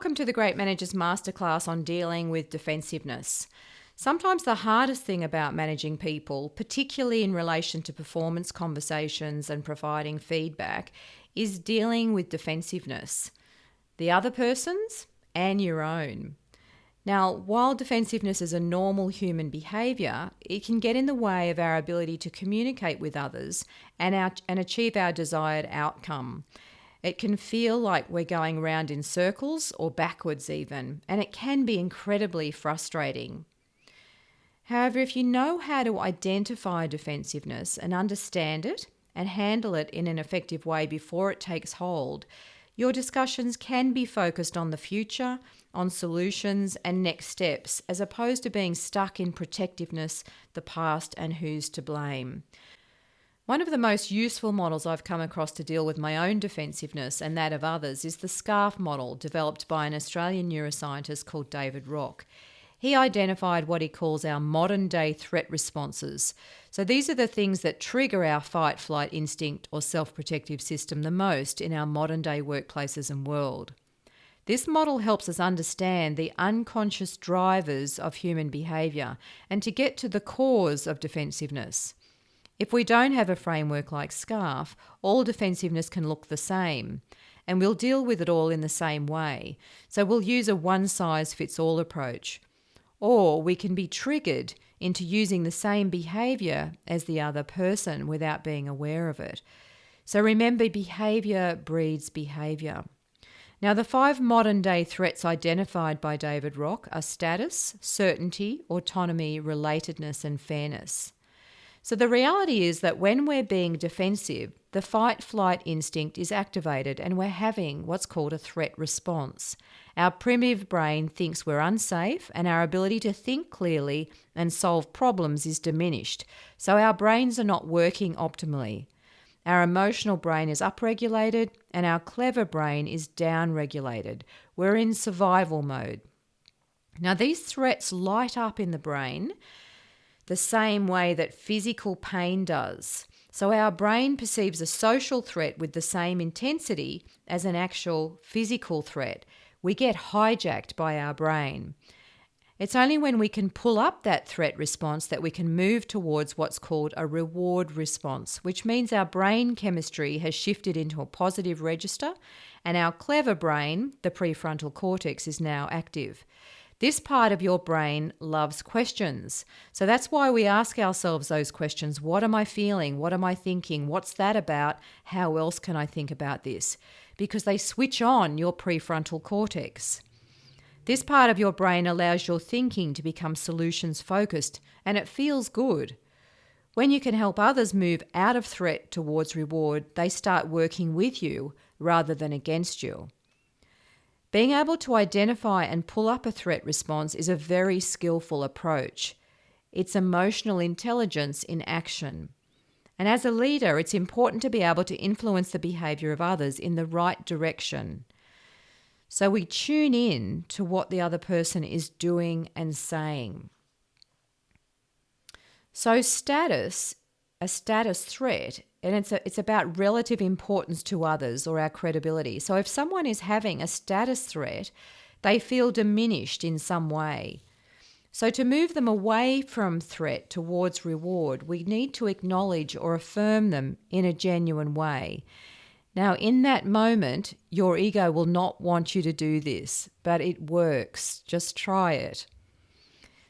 welcome to the Great Managers Masterclass on dealing with defensiveness. Sometimes the hardest thing about managing people, particularly in relation to performance conversations and providing feedback, is dealing with defensiveness. The other person's and your own. Now, while defensiveness is a normal human behaviour, it can get in the way of our ability to communicate with others and achieve our desired outcome. It can feel like we're going round in circles or backwards even, and it can be incredibly frustrating. However, if you know how to identify defensiveness and understand it and handle it in an effective way before it takes hold, your discussions can be focused on the future, on solutions and next steps, as opposed to being stuck in protectiveness, the past, and who's to blame. One of the most useful models I've come across to deal with my own defensiveness and that of others is the SCARF model, developed by an Australian neuroscientist called David Rock. He identified what he calls our modern-day threat responses. So these are the things that trigger our fight-flight instinct or self-protective system the most in our modern-day workplaces and world. This model helps us understand the unconscious drivers of human behaviour and to get to the cause of defensiveness. If we don't have a framework like SCARF, all defensiveness can look the same, and we'll deal with it all in the same way. So we'll use a one-size-fits-all approach. Or we can be triggered into using the same behaviour as the other person without being aware of it. So remember, behaviour breeds behaviour. Now, the 5 modern-day threats identified by David Rock are status, certainty, autonomy, relatedness, and fairness. So the reality is that when we're being defensive, the fight-flight instinct is activated and we're having what's called a threat response. Our primitive brain thinks we're unsafe and our ability to think clearly and solve problems is diminished. So our brains are not working optimally. Our emotional brain is upregulated and our clever brain is downregulated. We're in survival mode. Now, these threats light up in the brain the same way that physical pain does. So our brain perceives a social threat with the same intensity as an actual physical threat. We get hijacked by our brain. It's only when we can pull up that threat response that we can move towards what's called a reward response, which means our brain chemistry has shifted into a positive register and our clever brain, the prefrontal cortex, is now active. This part of your brain loves questions. So that's why we ask ourselves those questions. What am I feeling? What am I thinking? What's that about? How else can I think about this? Because they switch on your prefrontal cortex. This part of your brain allows your thinking to become solutions focused, and it feels good. When you can help others move out of threat towards reward, they start working with you rather than against you. Being able to identify and pull up a threat response is a very skillful approach. It's emotional intelligence in action. And as a leader, it's important to be able to influence the behaviour of others in the right direction. So we tune in to what the other person is doing and saying. So a status threat, and it's about relative importance to others or our credibility. So if someone is having a status threat, they feel diminished in some way. So to move them away from threat towards reward, we need to acknowledge or affirm them in a genuine way. Now, in that moment, your ego will not want you to do this, but it works. Just try it.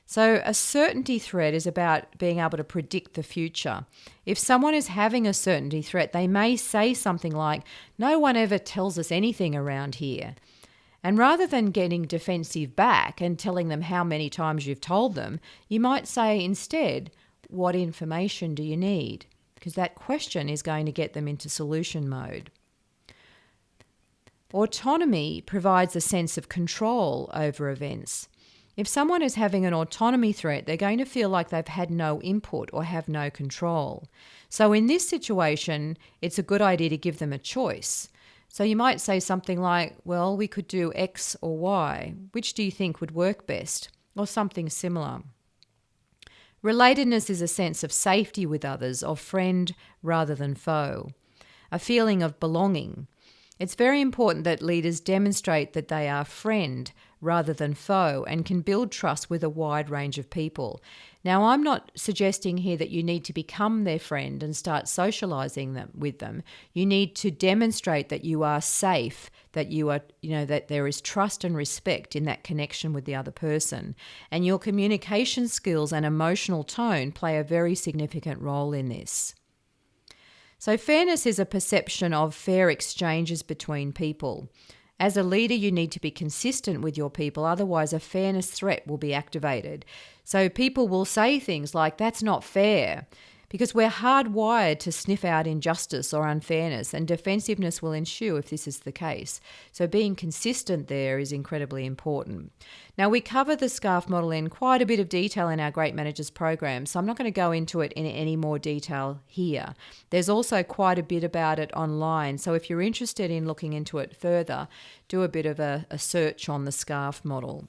So a certainty threat is about being able to predict the future. If someone is having a certainty threat, they may say something like, "No one ever tells us anything around here." And rather than getting defensive back and telling them how many times you've told them, you might say instead, "What information do you need?" Because that question is going to get them into solution mode. Autonomy provides a sense of control over events. If someone is having an autonomy threat, they're going to feel like they've had no input or have no control. So in this situation, it's a good idea to give them a choice. So you might say something like, "Well, we could do X or Y. Which do you think would work best?" Or something similar. Relatedness is a sense of safety with others, of friend rather than foe. A feeling of belonging. It's very important that leaders demonstrate that they are friend rather than foe and can build trust with a wide range of people. Now, I'm not suggesting here that you need to become their friend and start socializing with them. You need to demonstrate that you are safe, that you are, that there is trust and respect in that connection with the other person. And your communication skills and emotional tone play a very significant role in this. So fairness is a perception of fair exchanges between people. As a leader, you need to be consistent with your people, otherwise a fairness threat will be activated. So people will say things like, "That's not fair," because we're hardwired to sniff out injustice or unfairness, and defensiveness will ensue if this is the case. So being consistent there is incredibly important. Now, we cover the SCARF model in quite a bit of detail in our Great Managers program, so I'm not going to go into it in any more detail here. There's also quite a bit about it online, so if you're interested in looking into it further, do a bit of a search on the SCARF model.